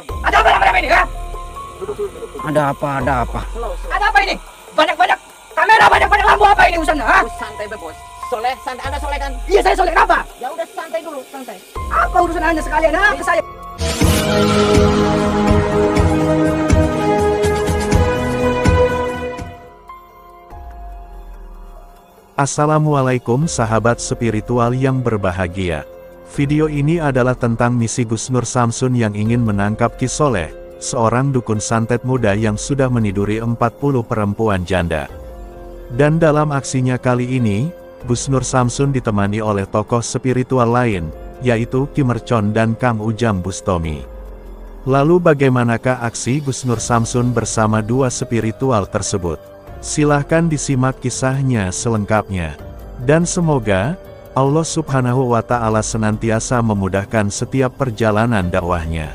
Ada apa rame-rame ini, ha? Ada apa? Ada apa? Ada apa ini? Banyak-banyak kamera, banyak-banyak lampu, apa ini urusannya, ha? Santai bos. Soleh, santai. Anda soleh kan? Iya, saya soleh, kenapa? Ya udah santai dulu, santai. Apa urusan Anda sekalian, ha? Ke saya. Assalamualaikum sahabat spiritual yang berbahagia. Video ini adalah tentang misi Gus Nur Samsun yang ingin menangkap Ki Soleh, seorang dukun santet muda yang sudah meniduri 40 perempuan janda. Dan dalam aksinya kali ini, Gus Nur Samsun ditemani oleh tokoh spiritual lain, yaitu Ki Mercon dan Kang Ujang Bustomi. Lalu bagaimanakah aksi Gus Nur Samsun bersama dua spiritual tersebut? Silahkan disimak kisahnya selengkapnya. Dan semoga Allah Subhanahu wa Ta'ala senantiasa memudahkan setiap perjalanan dakwahnya.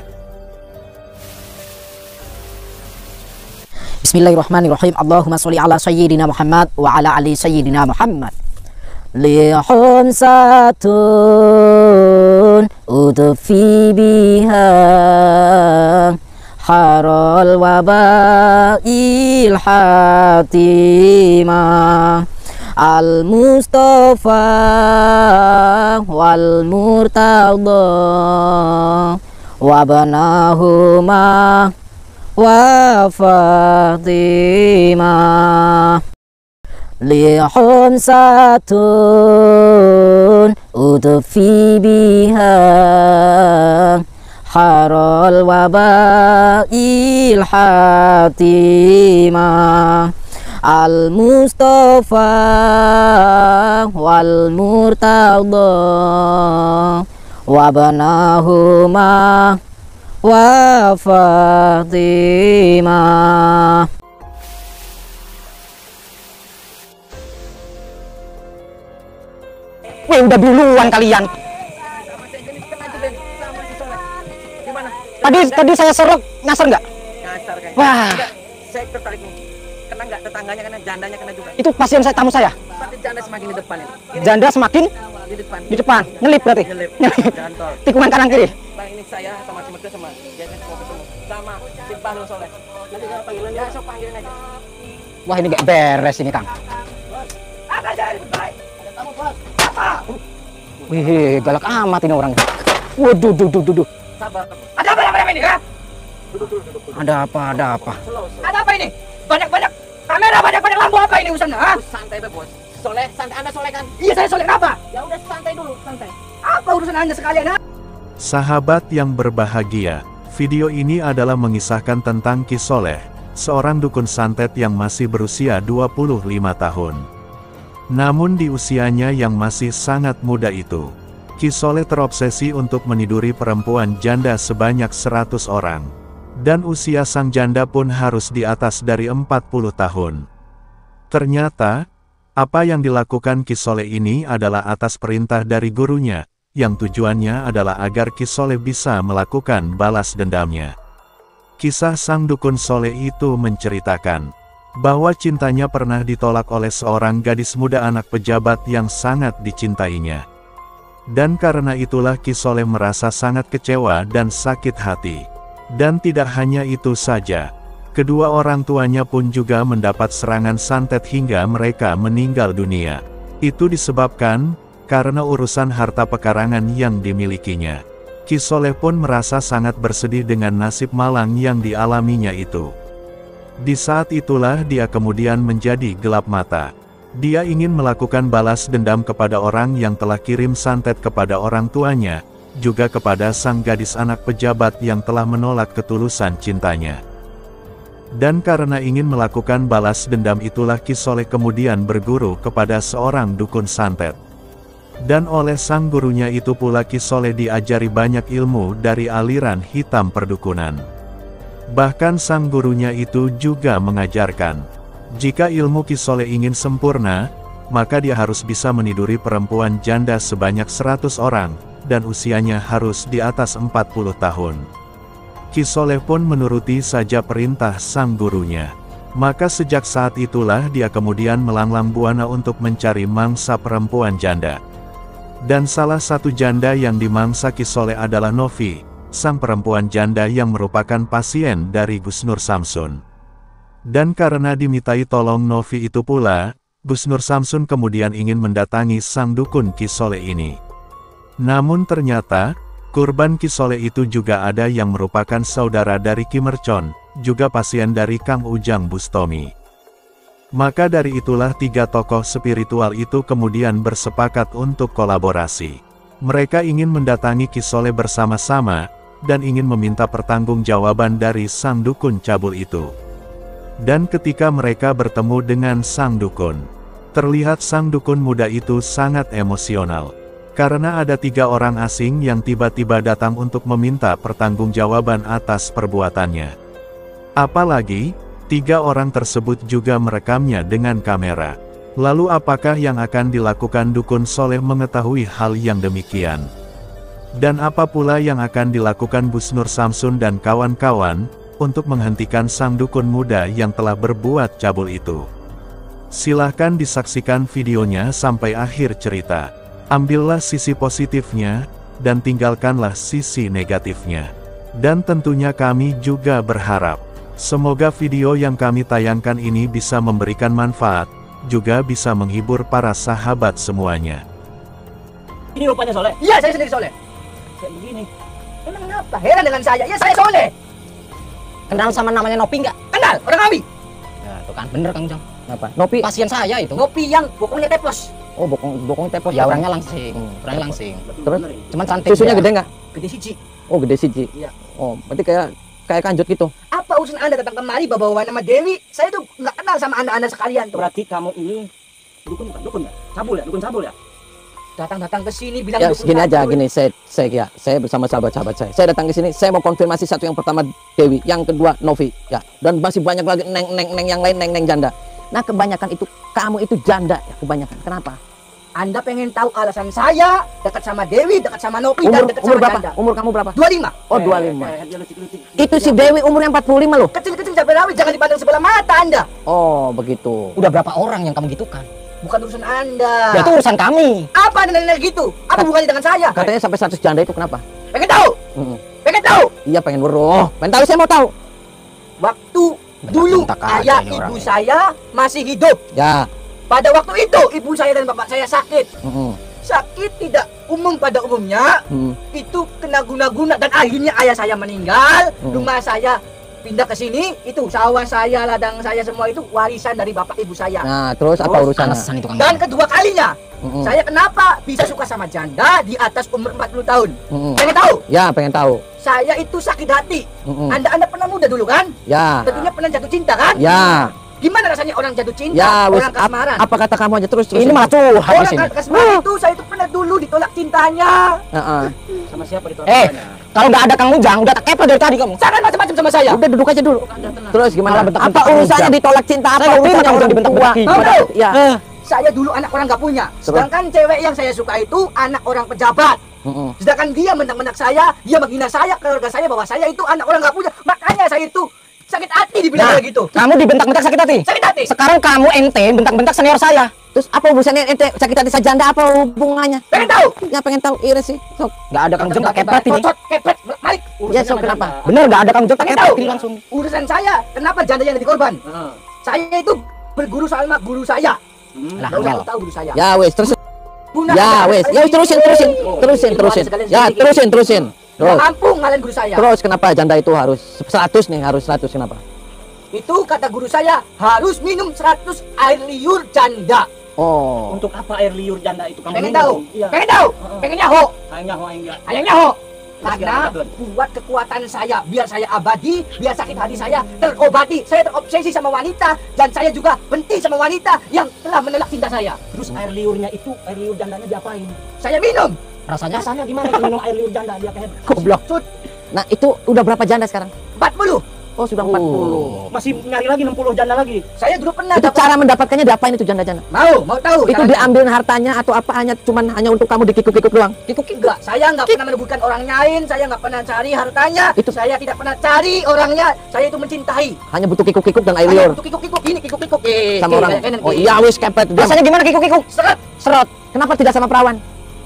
Bismillahirrahmanirrahim. Allahumma sholli ala sayyidina Muhammad wa ala ali sayyidina Muhammad. Lihum satun udfi biha harol wabail hatimah al-Mustafa wal Murtada wabanahuma wa Fatimah. Lihum satun udfi biha harol wabail hatimah al-Mustafa wal Murtada wabanahuma wa Fatimah. Weh, udah duluan kalian. Tadi saya serok, nyasar nggak? Nyasar kan? Wah. Saya tertarik nih. Kena nggak tetangganya, kena jandanya kena juga. Itu pasien saya, tamu saya. Tapi janda semakin di depan ini. Janda semakin Di depan. di depan, nyelip berarti. Nyelip. Jalan tol. Tikungan kanan kiri. Bang, ini saya sama si Mercon sama biasanya mau ketemu. Sama si Bahlul Soleh. Nanti saya panggilan dia, sok panggilin aja. Wah, ini nggak beres ini, Kang. Apa jadi baik? Ada tamu, Bos. Apa? Wih, galak amat ini orangnya. Waduh, duh. Sabar. Ada apa rame-rame ini, ha? Duduk. Ada apa? Ada apa? Slow. Ada apa ini? Banyak-banyak kamera, banyak-banyak lampu, apa ini urusannya, ha? Santai bos. Soleh, santai. Anda soleh kan? Iya, saya soleh, kenapa? Ya udah santai dulu, santai. Apa urusan Anda sekalian, ha? Sahabat yang berbahagia, video ini adalah mengisahkan tentang Ki Soleh, seorang dukun santet yang masih berusia 25 tahun. Namun di usianya yang masih sangat muda itu, Ki Soleh terobsesi untuk meniduri perempuan janda sebanyak 100 orang. Dan usia sang janda pun harus di atas dari 40 tahun. Ternyata, apa yang dilakukan Ki Soleh ini adalah atas perintah dari gurunya, yang tujuannya adalah agar Ki Soleh bisa melakukan balas dendamnya. Kisah sang dukun Soleh itu menceritakan bahwa cintanya pernah ditolak oleh seorang gadis muda anak pejabat yang sangat dicintainya. Dan karena itulah Ki Soleh merasa sangat kecewa dan sakit hati. Dan tidak hanya itu saja, kedua orang tuanya pun juga mendapat serangan santet hingga mereka meninggal dunia. Itu disebabkan karena urusan harta pekarangan yang dimilikinya. Ki Soleh pun merasa sangat bersedih dengan nasib malang yang dialaminya itu. Di saat itulah dia kemudian menjadi gelap mata. Dia ingin melakukan balas dendam kepada orang yang telah kirim santet kepada orang tuanya, juga kepada sang gadis anak pejabat yang telah menolak ketulusan cintanya. Dan karena ingin melakukan balas dendam itulah Ki Soleh kemudian berguru kepada seorang dukun santet. Dan oleh sang gurunya itu pula Ki Soleh diajari banyak ilmu dari aliran hitam perdukunan. Bahkan sang gurunya itu juga mengajarkan, jika ilmu Ki Soleh ingin sempurna, maka dia harus bisa meniduri perempuan janda sebanyak 100 orang, dan usianya harus di atas 40 tahun. Ki Soleh pun menuruti saja perintah sang gurunya. Maka sejak saat itulah dia kemudian melanglang buana untuk mencari mangsa perempuan janda. Dan salah satu janda yang dimangsa Ki Soleh adalah Novi, sang perempuan janda yang merupakan pasien dari Gus Nur Samsun. Dan karena dimintai tolong Novi itu pula, Gus Nur Samsun kemudian ingin mendatangi sang dukun Ki Soleh ini. Namun ternyata, korban Ki Soleh itu juga ada yang merupakan saudara dari Ki Mercon, juga pasien dari Kang Ujang Bustomi. Maka dari itulah tiga tokoh spiritual itu kemudian bersepakat untuk kolaborasi. Mereka ingin mendatangi Ki Soleh bersama-sama, dan ingin meminta pertanggungjawaban dari sang dukun cabul itu. Dan ketika mereka bertemu dengan sang dukun, terlihat sang dukun muda itu sangat emosional. Karena ada 3 orang asing yang tiba-tiba datang untuk meminta pertanggungjawaban atas perbuatannya. Apalagi, 3 orang tersebut juga merekamnya dengan kamera. Lalu apakah yang akan dilakukan dukun Soleh mengetahui hal yang demikian? Dan apa pula yang akan dilakukan Gus Nur Samsun dan kawan-kawan untuk menghentikan sang dukun muda yang telah berbuat cabul itu? Silahkan disaksikan videonya sampai akhir cerita. Ambillah sisi positifnya, dan tinggalkanlah sisi negatifnya. Dan tentunya kami juga berharap, semoga video yang kami tayangkan ini bisa memberikan manfaat, juga bisa menghibur para sahabat semuanya. Ini rupanya Soleh. Iya, saya sendiri Soleh. Kayak begini. Emang kenapa? Heran dengan saya. Ya, saya Soleh. Kenal sama namanya Nopi nggak? Kenal, orang kami. Ya, itu kan bener Kang Ujang. Kenapa? Nopi. Pasien saya itu. Ngopi yang bokongnya tepos. Oh, bokong tepos. Ya orangnya langsing, orangnya langsing. Terus Cuman cantik. susunya ya. gede nggak? Gede siji. Oh, gede sih, Ji. Iya. Oh, berarti kayak kanjut gitu. Apa urusan Anda datang kemari bawa nama Dewi? Saya tuh nggak kenal sama Anda sekalian tuh. Berarti kamu ini dukun bukan? Dukun ya? Cabul ya? Dukun cabul ya? Datang-datang ke sini bilang Ya, dukun gini aja, cabul. gini. Saya bersama sahabat-sahabat saya. Saya datang ke sini, saya mau konfirmasi satu, yang pertama Dewi, yang kedua Novi, ya. Dan masih banyak lagi neng yang lain, neng janda. Nah, kebanyakan itu kamu itu janda ya, kebanyakan. Kenapa? Anda pengen tahu alasan saya dekat sama Dewi, dekat sama Novi, dan dekat Umur sama berapa? janda. Umur kamu berapa? 25. Oh, 25. Dia lucik-lucik. Itu si Dewi umurnya 45 loh. Kecil-kecil cabai rawit, jangan dipandang sebelah mata Anda. Oh, begitu. Udah berapa orang yang kamu gitukan? Bukan urusan Anda. Ya itu urusan kami. Apa Anda nanya gitu? Apa hubungannya dengan saya? Katanya sampai 100 janda itu kenapa? Pengen tahu? Mm-mm. Pengen tahu? Iya, pengen beroh. Pengen tahu, saya mau tahu. Waktu dulu bentak aja ayah ini ibu orangnya. saya masih hidup. Ya. Pada waktu itu ibu saya dan bapak saya sakit. Mm-mm. Sakit tidak umum pada umumnya. Mm. Itu kena guna-guna dan akhirnya ayah saya meninggal. Hmm. Rumah saya pindah ke sini. Itu sawah saya, ladang saya, semua itu warisan dari bapak ibu saya. Nah, terus apa urusannya? Alasan itu Kang Dan Ujang. kedua kalinya, Mm-mm. saya kenapa bisa suka sama janda di atas umur 40 tahun? Mm-mm. Pengen tahu? Ya, pengen tahu. Saya itu sakit hati. Mm-mm. Anda pernah muda dulu kan? Ya. Tentunya pernah jatuh cinta kan? Ya. Gimana rasanya orang jatuh cinta? Ya, wes, orang kasmaran. apa kata kamu aja terus? Ini malah curhat di Orang sini. kasmaran itu saya itu pernah dulu ditolak cintanya. Heeh. Sama siapa ditolak? Kalau nggak ada Kang Ujang, udah tak kepo dari tadi kamu. Jangan macam-macam sama saya. Udah duduk aja dulu. Terus gimana? Malah bentak-bentak Apa Kang urusannya Ujang. ditolak cinta? Apa Saya ngerti urusannya yang orang dibentak-bentak tua? gimana? Tahu? Ya. Saya dulu anak orang nggak punya. Sedangkan cewek yang saya suka itu anak orang pejabat. Mm-mm. Sedangkan dia mendak-mendak saya, dia menghina saya, keluarga saya, bahwa saya itu anak orang nggak punya. Makanya saya itu sakit hati dibilang kayak gitu. Kamu dibentak-bentak sakit hati. Sakit hati. Sekarang kamu ente bentak-bentak senior saya. Terus apa urusannya ente sakit hati sajanda, apa hubungannya? Pengen tahu? Ya pengen tahu, iris sih. Sok. Nggak ada Kang Ujang tak kepret ini. Cocot, kepret, balik. Ya, sok kenapa? Bener nggak ada Kang Ujang tak Pengen kepret tahu? ini langsung. Urusan saya, kenapa janda yang jadi korban? Heeh. Saya itu berguru sama guru saya. Lah, Nggak usah Angel. tahu guru saya. Ya wes, terus. Guna Ya saya wes, sekali ya wes, gini. terusin. Ya, terusin. Nggak Terus. mampu ngalahin guru saya. Terus kenapa janda itu harus 100 nih, harus 100 kenapa? Itu kata guru saya harus minum 100 air liur janda. Oh. Untuk apa air liur janda itu kamu Pengen minum? tahu? Iya. Pengen tahu? Pengennya ho? Ayahnya ho enggak. Ayahnya ho? Terus Karena gimana, Don? buat kekuatan saya, biar saya abadi, biar sakit hati saya terobati. Saya terobsesi sama wanita, dan saya juga benci sama wanita yang telah menolak cinta saya. Terus air liurnya itu, air liur jandanya diapain? Saya minum. Rasanya Rasanya gimana itu minum air liur janda dia kayak Goblok. Nah, itu udah berapa janda sekarang? 40. Oh, sudah 40. masih nyari lagi 60 janda lagi. Saya dulu pernah Itu dapat. cara mendapatkannya diapain itu janda-janda? Mau tahu? Itu diambilin hartanya atau apa, hanya untuk kamu dikikuk-kikuk doang? Kikuk enggak, saya nggak pernah menemukan orang lain, saya nggak pernah cari hartanya, Itu- saya tidak pernah cari orangnya, saya itu mencintai. Hanya butuh kikuk-kikuk dan air Saya liur butuh kikuk-kikuk, ini kikuk-kikuk. sama orang. Oh iya wis kepet. rasanya gimana kikuk-kikuk? Seret, Serot. Kenapa tidak sama perawan?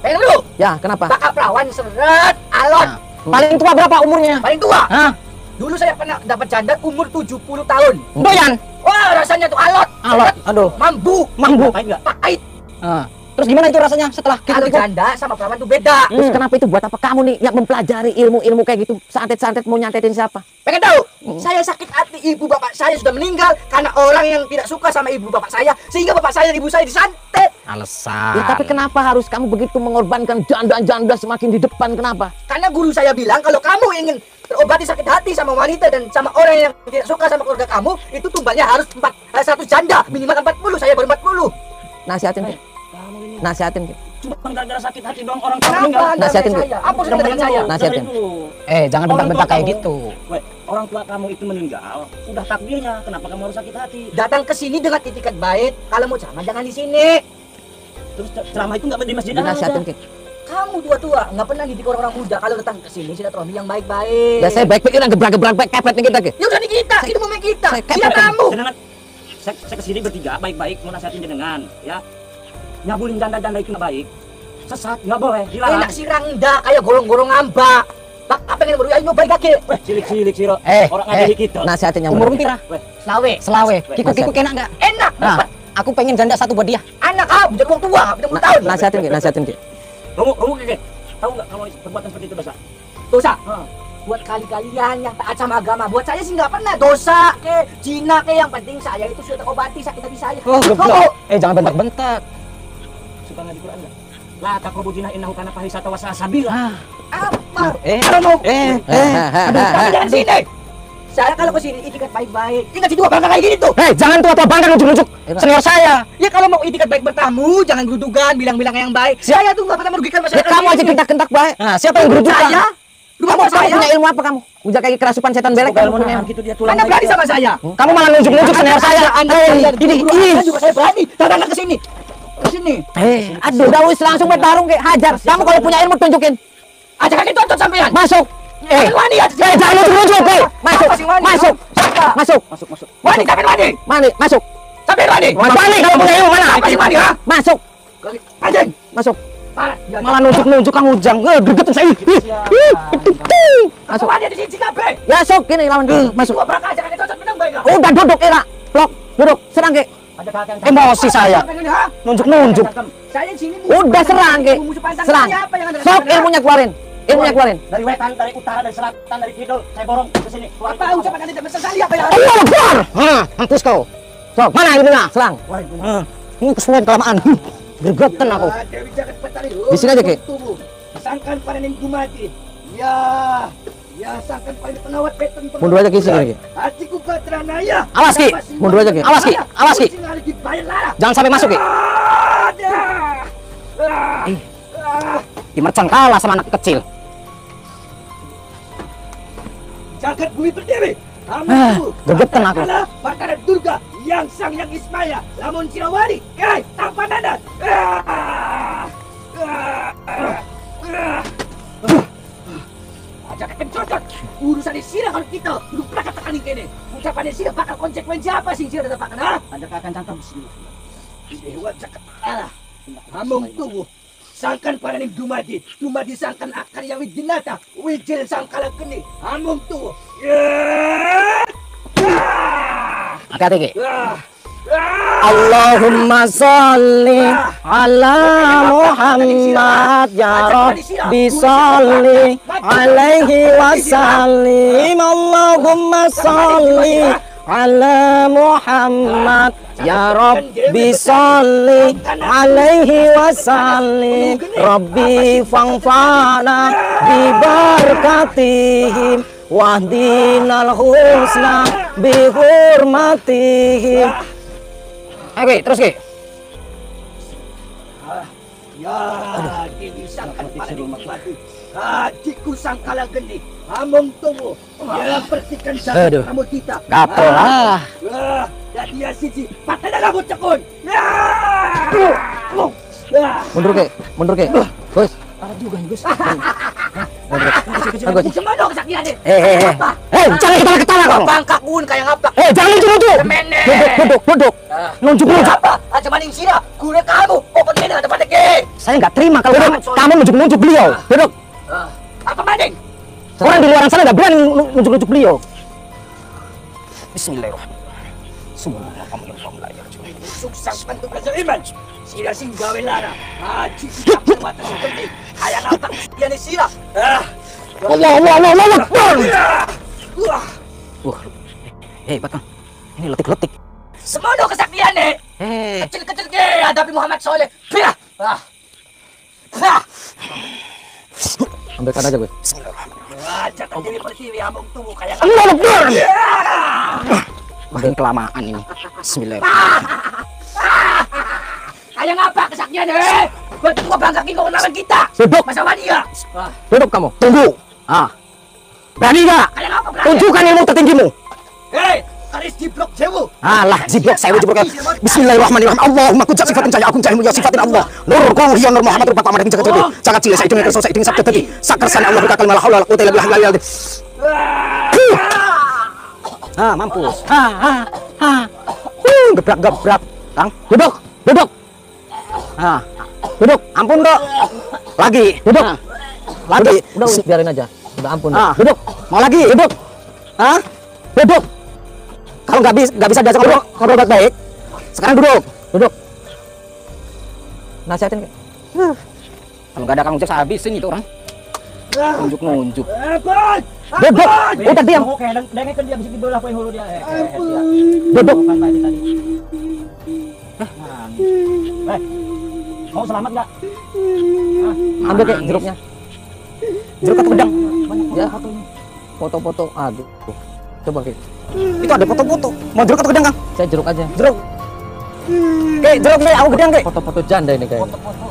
pengen dulu. Ya, kenapa? Bakal perawan seret, alot. Nah, Paling tua berapa umurnya? Paling tua. Hah? Dulu saya pernah dapat janda umur 70 tahun. Doyan. Wah, rasanya tuh alot. Alot. Aduh. Mambu. Mambu. Pahit nggak? Pahit. Ah. Terus gimana itu rasanya setelah Kalau kita janda sama perawan tuh beda. Terus kenapa itu buat apa kamu nih yang mempelajari ilmu-ilmu kayak gitu? Santet-santet mau nyantetin siapa? Pengen tahu? Saya sakit hati, ibu bapak saya sudah meninggal karena orang yang tidak suka sama ibu bapak saya, sehingga bapak saya dan ibu saya disantet. alasan? Ya tapi kenapa harus kamu begitu mengorbankan janda-janda semakin di depan? Kenapa? Karena guru saya bilang kalau kamu ingin terobati sakit hati sama wanita dan sama orang yang tidak suka sama keluarga kamu, itu tumbalnya harus 1 janda, minimal 40. Saya baru 40. Nasihatin Ki. Kamu ini Nasihatin Ki. cuma gara-gara sakit hati doang orang tua meninggal. Kenapa? Nasihatin, saya? Apa sudah dengan saya? Nasihatin. Jangan Orang bentak-bentak tua kayak kamu. gitu. Weh, orang tua kamu itu meninggal, udah takdirnya. Kenapa kamu harus sakit hati? Datang ke sini dengan itikat baik. Kalau mau ceramah jangan di sini. Terus ceramah itu nggak di masjid Dinasihatin Ki. Kamu tua-tua nggak pernah didik orang-orang muda. Kalau datang ke sini silaturahmi yang baik-baik. Ya saya baik-baik udah gebrak-gebrak baik kepet nih kita Ki. Ya udah nih kita, ini momen kita. saya Tidak kepet. kamu. Jenengan, saya kesini bertiga baik-baik mau nasihatin jenengan, ya. Nyabulin janda-janda itu nggak baik. Sesat, nggak boleh, dilarang. Enak sih rangda kayak gorong-gorong ngambak. Apa yang baru ayo nyobain kaki. Weh, cilik-cilik siro. Orang eh. ngajari kita. Nasihatin yang Umur benar. pira? Weh, Selawe. Selawe. Weh, Kikuk-kikuk enak enggak? Enak. Nah, aku pengen janda satu buat dia. Anak kamu jadi orang tua, udah 10 tahun. Nasihatin Ki, nasihatin Ki. kamu kakek, tahu nggak kamu perbuatan seperti itu dosa? Dosa. Hah. Buat kalian yang taat sama agama. Buat saya sih nggak pernah dosa ke Cina ke yang penting saya itu sudah terobati sakit hati saya. Oh, Kau- goblok. Jangan bentak-bentak. Suka ngaji Quran nggak? La taqrabu zina innahu kana fahisatan wa sa'a sabila. Apa? Kalau mau Tapi jangan sini. Saya kalau kesini itikat baik-baik. Ingat si dua bangka kayak gini tuh. jangan tua-tua bangga nunjuk-nunjuk senior saya. Ya kalau mau itikat baik bertamu, jangan gerudugan, bilang-bilang yang baik. Saya tuh nggak pernah merugikan Ya masyarakat. kamu aja gentak-gentak baik. Nah, siapa yang gerudukan? Saya? Rumah Kamu saya? punya ilmu apa kamu? Udah kayak kerasukan setan belek Kalau kamu punya. gitu dia tulang. Anda berani sama saya? Kamu malah nunjuk-nunjuk senior saya. Ini juga saya berani. Datang ke sini. Ke sini. Aduh, udah wis langsung bertarung kayak hajar. Kamu kalau punya ilmu tunjukin. Ajak kaki tuntut sampean. Masuk. Wani ya. Jangan nunjuk-nunjuk, Masuk. Apa sih Wani? Masuk. Siapa? Masuk. Masuk. Wani sampean Wani. Mani, masuk. Sampean Wani. Wani kalau punya ilmu mana? Apa sih Wani ha? Masuk. Anjing. Masuk. Parah. Malah nunjuk-nunjuk Kang Ujang. Gregetan saya. Masuk. Wani di sini kabeh. Ya sok gini lawan dulu. Masuk. Gua berangkat ajak kaki tuntut menang baik. Udah duduk Ira. Blok. Duduk. Serang Ki. Ada kakek. Emosi saya. Nunjuk-nunjuk. Saya di sini. Udah serang Ki. Serang. Sok ilmunya keluarin. Ilmunya keluarin. Dari wetan, dari utara, dari selatan, dari kidul, saya borong ke sini. Apa ucapan Anda tidak sesali apa yang Allah Akbar. Mampus kau. Sok, mana ilmunya? Serang. Ini kesulitan kelamaan. Gregetan aku. Dewi Jagat Petari. Di sini aja, Ki. Sangkan panen mati. Ya. Ya sangkan panen penawat beton. Mundur aja Ki sini Ki. Hatiku katranaya. Awas, Ki. Mundur aja, Ki. Awas, Ki. Awas, Ki. Jangan sampai masuk, Ki. Dimercang kalah sama anak kecil. Jagat bumi berdiri. Gregetan aku. Makanan Durga yang sang yang Ismaya. Lamun Cirawani. Tanpa nadat. Ajak cocok. Urusan sirah kalau kita. Udah pernah katakan ini. Ucapan sirah bakal konsekuensi apa sih sirah dapat ha? Ada kakek cantam sini. Dewa Jagat Allah. Among tubuh. Sangkan paraning dumadi. Dumadi sangkan akar yang wijinata. Wijil sangkala geni. Among tubuh. Hati-hati, Ki. Allahumma sholli ala Muhammad ya Rabbi sholli alaihi wasallim. Allahumma sholli ala Muhammad ya Rabbi sholli alaihi wasallim. Rabbi fangfana bi barakatihim wahdinal husna bi hurmatihim. Oke, terus Ki. Ya, Dewi sangkan paraning dumadi. Hatiku sangkala geni. Among tubuh. Ya percikan Aduh. jagat kamu kita. Gatel lah. Dan dia siji. Patah dalam cekun. Mundur Ki. Mundur Ki. Gus. Parah juga nih, Gus. Gus. Gimana kesakiannya? Jangan ketawa-ketawa kamu. Bangkak un kayak ngapak. Jangan nunjuk-nunjuk. Semene. Duduk. Nunjuk-nunjuk. Apa? Aja maning sirah. Guna kamu. Open kena ada pada ke. Saya nggak terima kalau kamu nunjuk-nunjuk beliau. Duduk. Apa maning? Orang di luar sana nggak berani nunjuk-nunjuk beliau. Bismillahirrahmanirrahim. Semua kamu yang kamu layak. Sukses bantu Iman. Sila sing gawe lara. Haji kita mata seperti kayak nampak dia ni sila. Allah. Wah, Hebat Kang. Ini letik-letik. semono kesaktian nih. Kecil-kecil ke hadapi Muhammad Soleh. Biar. Ambilkan aja gue. Wah, jangan jadi pertiwi amung tunggu kayak Makin kelamaan ini. Bismillahirrahmanirrahim. kayak ngapa kesaktian nih? Buat gua banggakin kemenangan kita. Duduk. Masa dia. Duduk kamu. Tunggu. Berani nggak? Kayak ngapa berani? Tunjukkan ilmu tertinggimu. Hei, karis di blok sewu. Alah, jiblok saya jiblok. Bismillahirrahmanirrahim. Allahumma kun sifatin cahaya akun cahaya mulia sifatin Allah. Nurku hiya nur Muhammad rupa paman jaga jadi. Jaga cilik saya dengan kersa dengan sabda tadi. Sakarsan Allah berkata malah haula quwwata illa billah. Mampus. Gebrak. Kang, duduk. Duduk. Ampun, Dok. Lagi, duduk. Lagi. Udah biarin aja. Udah ampun. Duduk. Mau lagi, duduk. Duduk. Kalau nggak bisa diajak ngobrol baik-baik, sekarang duduk. Nasihatin. Kalau nggak ada Kang Ujek saya habisin itu orang. Nunjuk. Ampun. Duduk. Udah diam. Oke, dengarkan dia bisa dibelah poin hulu dia. Duduk. Bukan tadi. Mau selamat nggak? Ambil kayak jeruknya. Jeruk atau pedang? Ya. Foto-foto. Aduh. Coba Ki. Itu ada foto-foto. Mau jeruk atau pedang, Kang? Saya jeruk aja. Jeruk. Jeruk nih, aku gedang, Foto-foto janda ini kayaknya. Foto-foto